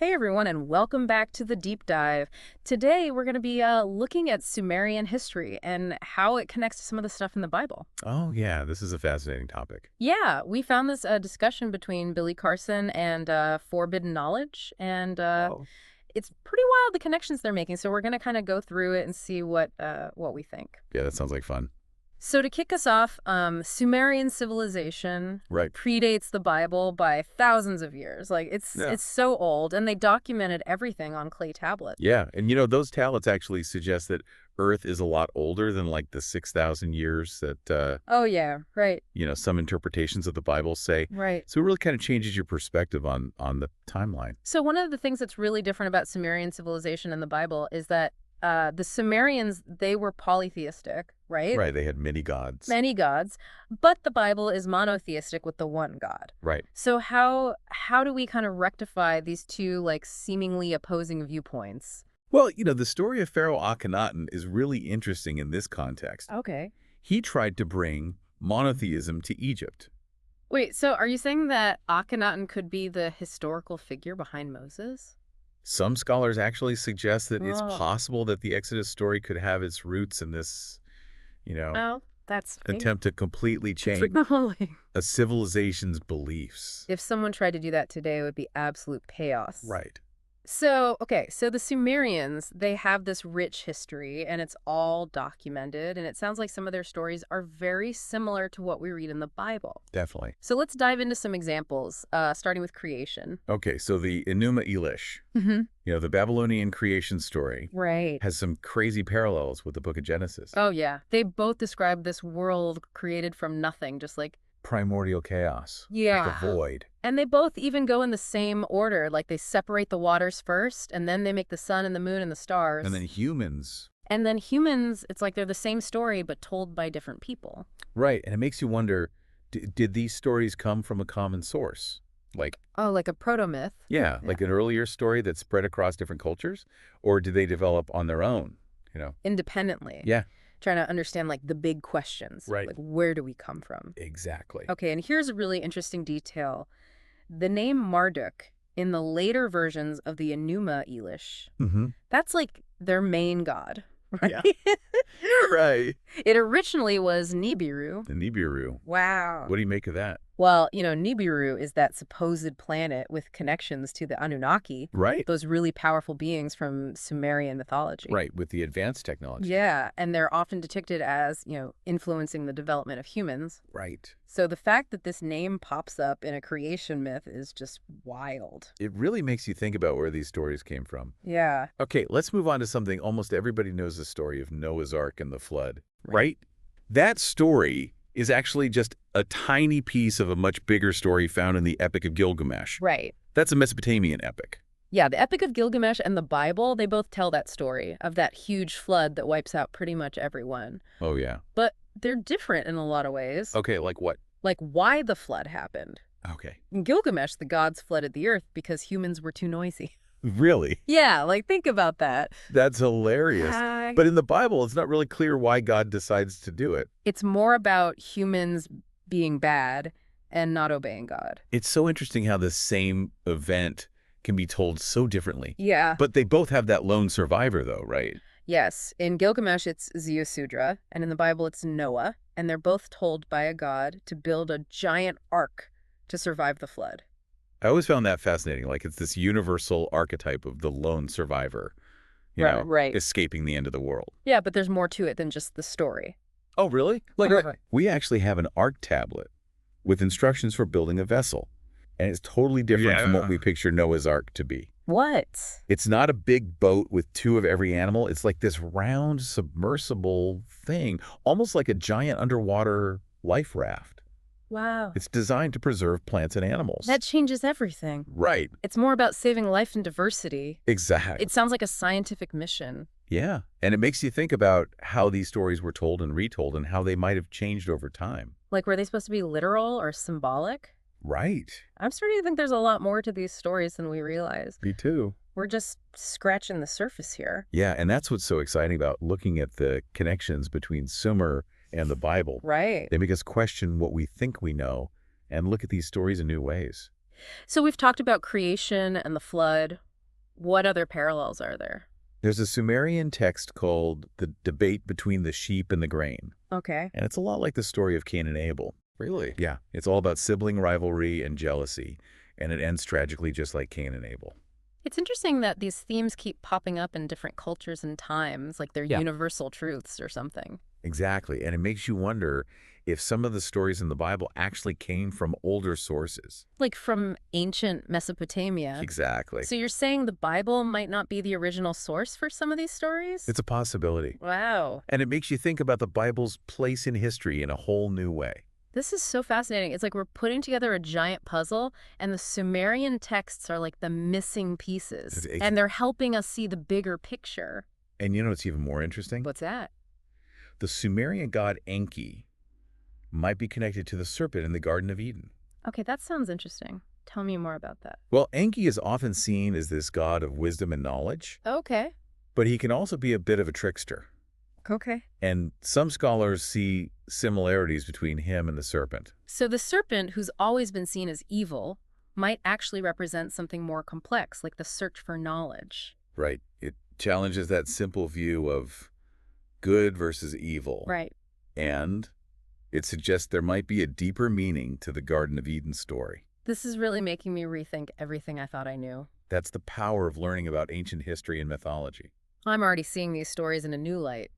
Hey everyone, and welcome back to the deep dive. Today we're going to be looking at Sumerian history and how it connects to some of the stuff in the Bible. Oh, yeah, this is a fascinating topic. Yeah, we found this discussion between Billy Carson and 4Biddenknowledge, and Oh, it's pretty wild the connections they're making. So we're going to kind of go through it and see what we think. yeah, that sounds like fun. So to kick us off, Sumerian civilization Right. predates the Bible by thousands of years. Like Yeah. it's so old, and they documented everything on clay tablets. Yeah, and those tablets actually suggest that Earth is a lot older than like the 6,000 years that, Oh yeah, right, some interpretations of the Bible say. right. So it really kind of changes your perspective on the timeline. So one of the things that's really different about Sumerian civilization in the Bible is that the Sumerians, they were polytheistic, right? Right, they had many gods. Many gods, but the Bible is monotheistic with the one God. Right. So how do we kind of rectify these two like seemingly opposing viewpoints? Well, the story of Pharaoh Akhenaten is really interesting in this context. Okay. He tried to bring monotheism to Egypt. Wait, so are you saying that Akhenaten could be the historical figure behind Moses? Some scholars actually suggest that it's Oh, possible that the Exodus story could have its roots in this, well, that's attempt to completely change really. a civilization's beliefs. If someone tried to do that today, it would be absolute chaos. Right. So, okay, so the Sumerians, they have this rich history and it's all documented. And it sounds like some of their stories are very similar to what we read in the Bible. Definitely. So let's dive into some examples, starting with creation. Okay, so the Enuma Elish, Mm-hmm. the Babylonian creation story, Right. has some crazy parallels with the Book of Genesis. Oh, yeah. They both describe this world created from nothing, just like, Primordial chaos. yeah. Like a void. And they both even go in the same order. Like they separate the waters first, and then they make the sun and the moon and the stars. And then humans. And then humans, it's like they're the same story, but told by different people. Right, and it makes you wonder, did these stories come from a common source? Like, Oh, like a proto-myth. yeah, like an earlier story that spread across different cultures? Or did they develop on their own, Independently. Yeah, Trying to understand like the big questions. Right. Like where do we come from? exactly. Okay, and here's a really interesting detail. The name Marduk in the later versions of the Enuma Elish, Mm-hmm. that's like their main god, right? Yeah. Right. It originally was Nibiru. The Nibiru. Wow. What do you make of that? Well, Nibiru is that supposed planet with connections to the Anunnaki, Right. those really powerful beings from Sumerian mythology. Right, with the advanced technology. Yeah, and they're often depicted as, influencing the development of humans. Right. So the fact that this name pops up in a creation myth is just wild. It really makes you think about where these stories came from. Yeah. Okay, let's move on to something almost everybody knows, the story of Noah's Ark and the flood. Right. Right? That story is actually just a tiny piece of a much bigger story found in the Epic of Gilgamesh. Right. That's a Mesopotamian epic. Yeah, the Epic of Gilgamesh and the Bible, they both tell that story of that huge flood that wipes out pretty much everyone. Oh, yeah. But they're different in a lot of ways. Okay, like what? Like why the flood happened. Okay. In Gilgamesh, the gods flooded the earth because humans were too noisy. Really? Yeah, like think about that. That's hilarious. But in the Bible, it's not really clear why God decides to do it. It's more about humans being bad and not obeying God. It's so interesting how the same event can be told so differently. Yeah. But they both have that lone survivor, though, right? Yes. In Gilgamesh, it's Ziusudra, and in the Bible, it's Noah. And they're both told by a god to build a giant ark to survive the flood. I always found that fascinating. Like, it's this universal archetype of the lone survivor, Right. escaping the end of the world. Yeah, but there's more to it than just the story. Oh, really? Like, Right. we actually have an ark tablet with instructions for building a vessel. And it's totally different from what we picture Noah's Ark to be. What? It's not a big boat with two of every animal. It's like this round submersible thing, almost like a giant underwater life raft. Wow. It's designed to preserve plants and animals. That changes everything. Right. It's more about saving life and diversity. Exactly. It sounds like a scientific mission. Yeah. And it makes you think about how these stories were told and retold and how they might have changed over time. Like, were they supposed to be literal or symbolic? Right. I'm starting to think there's a lot more to these stories than we realize. Me too. We're just scratching the surface here. Yeah. And that's what's so exciting about looking at the connections between Sumer and the Bible. Right. They make us question what we think we know and look at these stories in new ways. So we've talked about creation and the flood. What other parallels are there? There's a Sumerian text called The Debate Between the Sheep and the Grain, Okay. and it's a lot like the story of Cain and Abel. Really? Yeah, it's all about sibling rivalry and jealousy, and it ends tragically just like Cain and Abel. It's interesting that these themes keep popping up in different cultures and times, like they're Yeah. universal truths or something. Exactly, and it makes you wonder if some of the stories in the Bible actually came from older sources. Like from ancient Mesopotamia. Exactly. So you're saying the Bible might not be the original source for some of these stories? It's a possibility. Wow. And it makes you think about the Bible's place in history in a whole new way. This is so fascinating. It's like we're putting together a giant puzzle, and the Sumerian texts are like the missing pieces. It's- And they're helping us see the bigger picture. And you know what's even more interesting? What's that? The Sumerian god Enki might be connected to the serpent in the Garden of Eden. Okay, that sounds interesting. Tell me more about that. Well, Enki is often seen as this god of wisdom and knowledge, Okay. but he can also be a bit of a trickster. Okay. And some scholars see similarities between him and the serpent. So the serpent, who's always been seen as evil, might actually represent something more complex, like the search for knowledge. Right. It challenges that simple view of good versus evil. Right. And it suggests there might be a deeper meaning to the Garden of Eden story. This is really making me rethink everything I thought I knew. That's the power of learning about ancient history and mythology. I'm already seeing these stories in a new light.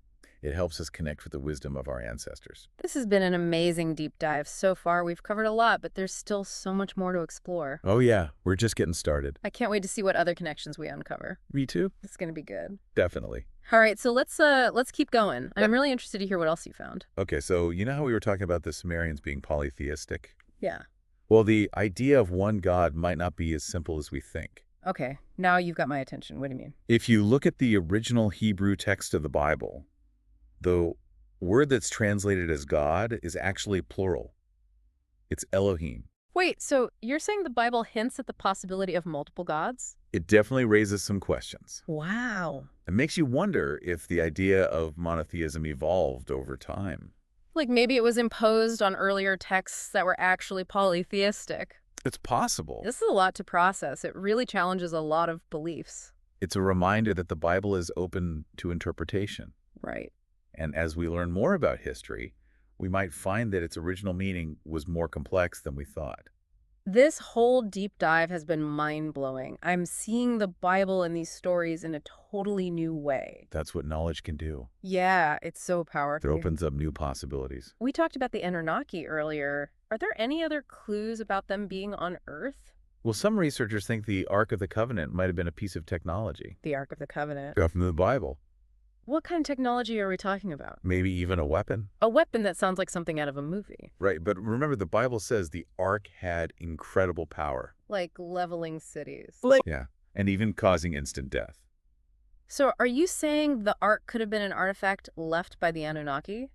It helps us connect with the wisdom of our ancestors. This has been an amazing deep dive. So far, we've covered a lot, but there's still so much more to explore. Oh yeah, we're just getting started. I can't wait to see what other connections we uncover. Me too? It's going to be good. Definitely. All right, so let's keep going. I'm really interested to hear what else you found. Okay, so you know how we were talking about the Sumerians being polytheistic? Yeah. Well, the idea of one god might not be as simple as we think. Okay, now you've got my attention. What do you mean? If you look at the original Hebrew text of the Bible, the word that's translated as God is actually plural. It's Elohim. Wait, so you're saying the Bible hints at the possibility of multiple gods? It definitely raises some questions. Wow. It makes you wonder if the idea of monotheism evolved over time. Like maybe it was imposed on earlier texts that were actually polytheistic. It's possible. This is a lot to process. It really challenges a lot of beliefs. It's a reminder that the Bible is open to interpretation. Right. And as we learn more about history, we might find that its original meaning was more complex than we thought. This whole deep dive has been mind-blowing. I'm seeing the Bible and these stories in a totally new way. That's what knowledge can do. Yeah, it's so It powerful. opens up new possibilities. We talked about the Anunnaki earlier. Are there any other clues about them being on Earth? Well, some researchers think the Ark of the Covenant might have been a piece of technology. The Ark of the Covenant. Got from the Bible. What kind of technology are we talking about? Maybe even a weapon. A weapon that sounds like something out of a movie. Right, but remember the Bible says the Ark had incredible power. Like leveling cities. Yeah, and even causing instant death. So are you saying the Ark could have been an artifact left by the Anunnaki?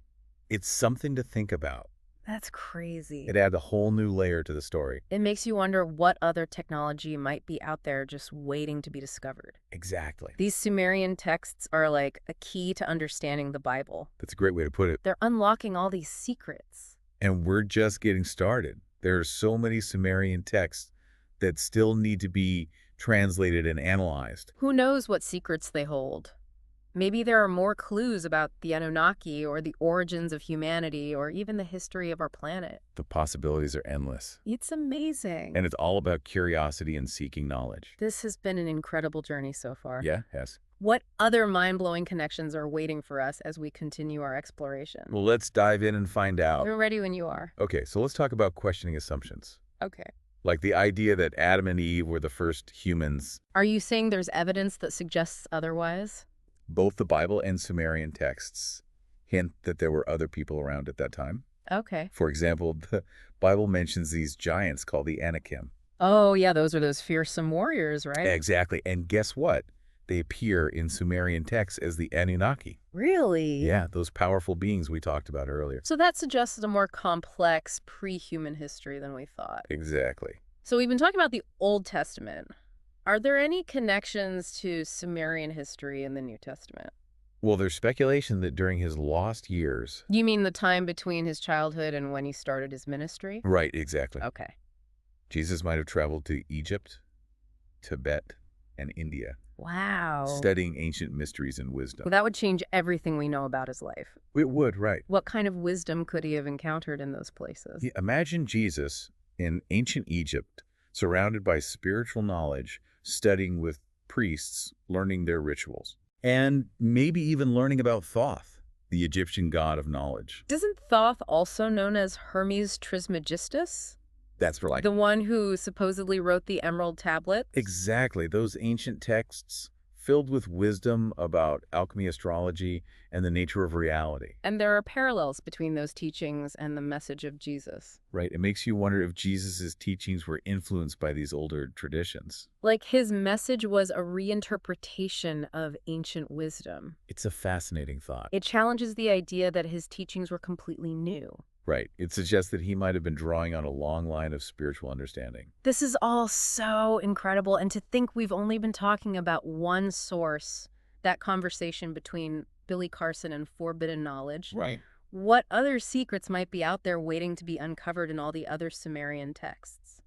It's something to think about. That's crazy. It adds a whole new layer to the story. It makes you wonder what other technology might be out there just waiting to be discovered. Exactly. These Sumerian texts are like a key to understanding the Bible. That's a great way to put it. They're unlocking all these secrets. And we're just getting started. There are so many Sumerian texts that still need to be translated and analyzed. Who knows what secrets they hold? Maybe there are more clues about the Anunnaki or the origins of humanity or even the history of our planet. The possibilities are endless. It's amazing. And it's all about curiosity and seeking knowledge. This has been an incredible journey so far. Yeah, yes. What other mind-blowing connections are waiting for us as we continue our exploration? Well, let's dive in and find out. We're ready when you are. Okay, so let's talk about questioning assumptions. Okay. Like the idea that Adam and Eve were the first humans. Are you saying there's evidence that suggests otherwise? Both the Bible and Sumerian texts hint that there were other people around at that time. Okay. For example, the Bible mentions these giants called the Anakim. Oh, yeah, those are those fearsome warriors, right? Exactly. And guess what? They appear in Sumerian texts as the Anunnaki. Really? Yeah, those powerful beings we talked about earlier. So that suggests a more complex pre-human history than we thought. Exactly. So we've been talking about the Old Testament. Are there any connections to Sumerian history in the New Testament? Well, there's speculation that during his lost years... You mean the time between his childhood and when he started his ministry? Right, exactly. Okay. Jesus might have traveled to Egypt, Tibet, and India, Wow. studying ancient mysteries and Well, wisdom. that would change everything we know about his life. It would, right. What kind of wisdom could he have encountered in those places? Yeah, imagine Jesus in ancient Egypt, surrounded by spiritual knowledge, studying with priests, learning their rituals, and maybe even learning about Thoth, the Egyptian god of knowledge. Isn't Thoth also known as Hermes Trismegistus? That's for like The one who supposedly wrote the Emerald Tablets? exactly those ancient texts filled with wisdom about alchemy, astrology, and the nature of reality. And there are parallels between those teachings and the message of Jesus. Right? It makes you wonder if Jesus' teachings were influenced by these older traditions. Like his message was a reinterpretation of ancient wisdom. It's a fascinating thought. It challenges the idea that his teachings were completely new. Right. It suggests that he might have been drawing on a long line of spiritual understanding. This is all so incredible, and to think we've only been talking about one source, that conversation between Billy Carson and Forbidden Knowledge. Right. What other secrets might be out there waiting to be uncovered in all the other Sumerian texts?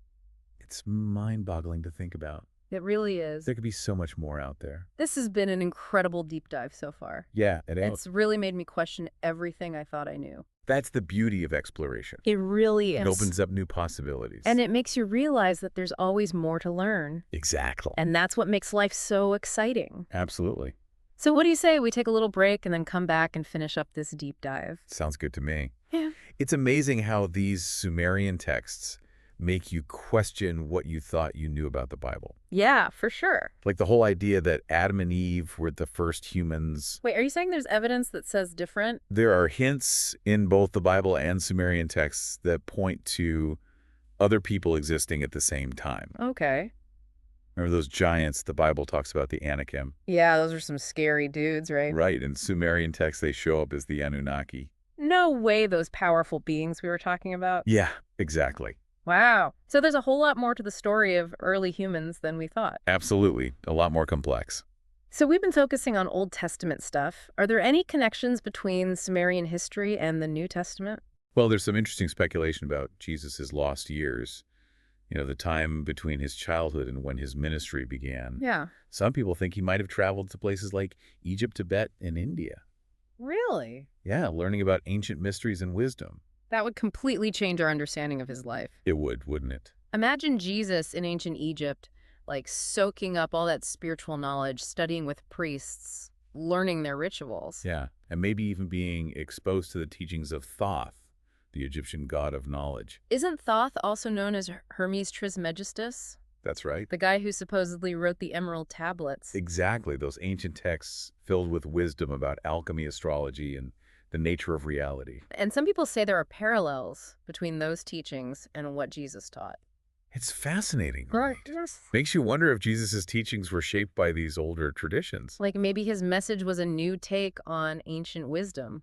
It's mind-boggling to think about. It really is. There could be so much more out there. This has been an incredible deep dive so far. Yeah, it is. It's really made me question everything I thought I knew. That's the beauty of exploration. It really It is. opens up new possibilities. And it makes you realize that there's always more to learn. Exactly. And that's what makes life so exciting. Absolutely. So what do you say we take a little break and then come back and finish up this deep dive? Sounds good to me. Yeah. It's amazing how these Sumerian texts make you question what you thought you knew about the Bible. Yeah, for sure. Like the whole idea that Adam and Eve were the first humans. Wait, are you saying there's evidence that says different? There are hints in both the Bible and Sumerian texts that point to other people existing at the same time. Okay. Remember those giants the Bible talks about, the Anakim? Yeah, those are some scary dudes, right? Right. In Sumerian texts, they show up as the Anunnaki. No way those powerful beings we were talking about. Yeah, exactly. Wow. So there's a whole lot more to the story of early humans than we thought. Absolutely. A lot more complex. So we've been focusing on Old Testament stuff. Are there any connections between Sumerian history and the New Testament? Well, there's some interesting speculation about Jesus' lost years. You know, the time between his childhood and when his ministry began. Yeah. Some people think he might have traveled to places like Egypt, Tibet, and India. Really? Yeah, learning about ancient mysteries and wisdom. That would completely change our understanding of his life. It would, wouldn't it? Imagine Jesus in ancient Egypt, like soaking up all that spiritual knowledge, studying with priests, learning their rituals. Yeah, and maybe even being exposed to the teachings of Thoth, the Egyptian god of knowledge. Isn't Thoth also known as Hermes Trismegistus? That's right. The guy who supposedly wrote the Emerald Tablets. Exactly, those ancient texts filled with wisdom about alchemy, astrology, and the nature of reality. And some people say there are parallels between those teachings and what Jesus taught. It's fascinating. Right. Makes you wonder if Jesus' teachings were shaped by these older traditions. Like maybe his message was a new take on ancient wisdom.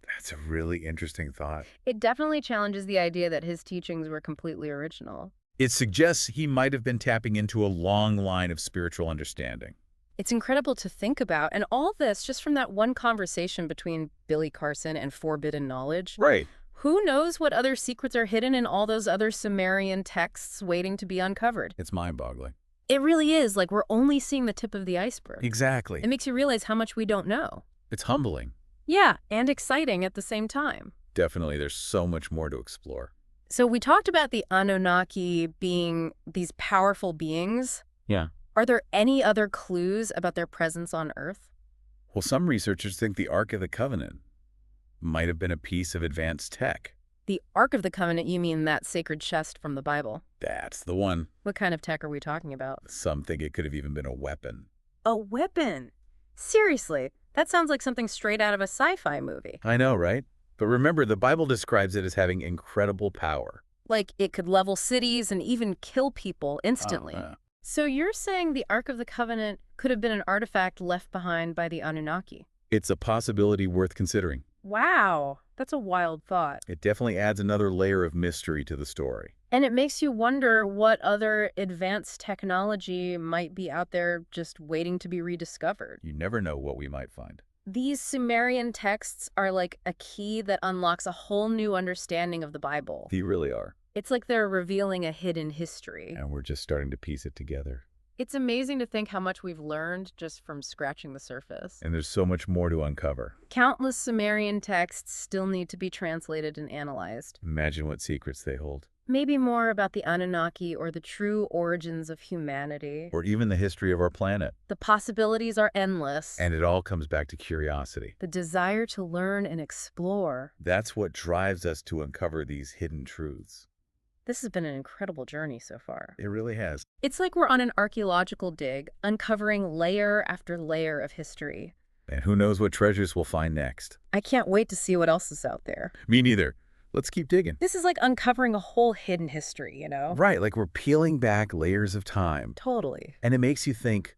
That's a really interesting thought. It definitely challenges the idea that his teachings were completely original. It suggests he might have been tapping into a long line of spiritual understanding. It's incredible to think about, and all this just from that one conversation between Billy Carson and Forbidden Knowledge. Right. Who knows what other secrets are hidden in all those other Sumerian texts waiting to be uncovered? It's mind-boggling. It really is, like we're only seeing the tip of the iceberg. Exactly. It makes you realize how much we don't know. It's humbling. Yeah, and exciting at the same time. Definitely, there's so much more to explore. So we talked about the Anunnaki being these powerful beings. Yeah. Are there any other clues about their presence on Earth? Well, some researchers think the Ark of the Covenant might have been a piece of advanced tech. The Ark of the Covenant, you mean that sacred chest from the Bible? That's the one. What kind of tech are we talking about? Some think it could have even been a weapon. A weapon? Seriously, that sounds like something straight out of a sci-fi movie. I know, right? But remember, the Bible describes it as having incredible power. Like it could level cities and even kill people instantly. So you're saying the Ark of the Covenant could have been an artifact left behind by the Anunnaki? It's a possibility worth considering. Wow, that's a wild thought. It definitely adds another layer of mystery to the story. And it makes you wonder what other advanced technology might be out there just waiting to be rediscovered. You never know what we might find. These Sumerian texts are like a key that unlocks a whole new understanding of the Bible. They really are. It's like they're revealing a hidden history. And we're just starting to piece it together. It's amazing to think how much we've learned just from scratching the surface. And there's so much more to uncover. Countless Sumerian texts still need to be translated and analyzed. Imagine what secrets they hold. Maybe more about the Anunnaki or the true origins of humanity. Or even the history of our planet. The possibilities are endless. And it all comes back to curiosity. The desire to learn and explore. That's what drives us to uncover these hidden truths. This has been an incredible journey so far. It really has. It's like we're on an archaeological dig, uncovering layer after layer of history. And who knows what treasures we'll find next. I can't wait to see what else is out there. Me neither. Let's keep digging. This is like uncovering a whole hidden history, you know? Right, like we're peeling back layers of time. Totally. And it makes you think,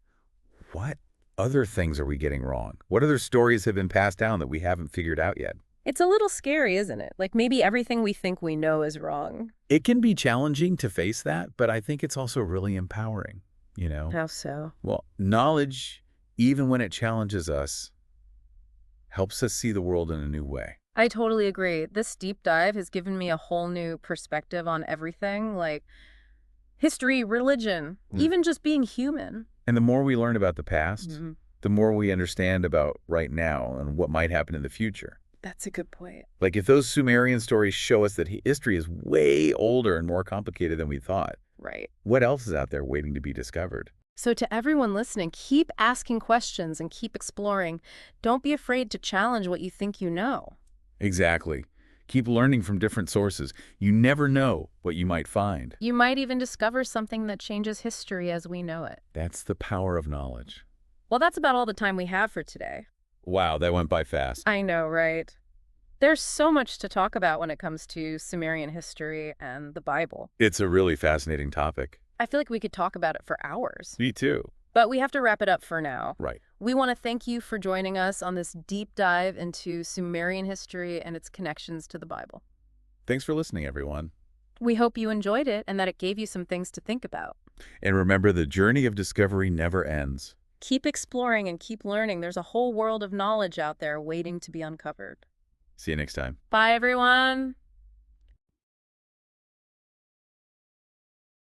what other things are we getting wrong? What other stories have been passed down that we haven't figured out yet? It's a little scary, isn't it? Like maybe everything we think we know is wrong. It can be challenging to face that, but I think it's also really empowering, you know? How so? Well, knowledge, even when it challenges us, helps us see the world in a new way. I totally agree. This deep dive has given me a whole new perspective on everything, like history, religion, even just being human. And the more we learn about the past, the more we understand about right now and what might happen in the future. That's a good point. Like if those Sumerian stories show us that history is way older and more complicated than we thought, Right. what else is out there waiting to be discovered? So to everyone listening, keep asking questions and keep exploring. Don't be afraid to challenge what you think you know. Exactly. Keep learning from different sources. You never know what you might find. You might even discover something that changes history as we know it. That's the power of knowledge. Well, that's about all the time we have for today. Wow, that went by fast. I know, right? There's so much to talk about when it comes to Sumerian history and the Bible. It's a really fascinating topic. I feel like we could talk about it for hours. Me too. But we have to wrap it up for now. Right. We want to thank you for joining us on this deep dive into Sumerian history and its connections to the Bible. Thanks for listening, everyone. We hope you enjoyed it and that it gave you some things to think about. And remember, the journey of discovery never ends. Keep exploring and keep learning. There's a whole world of knowledge out there waiting to be uncovered. See you next time. Bye, everyone.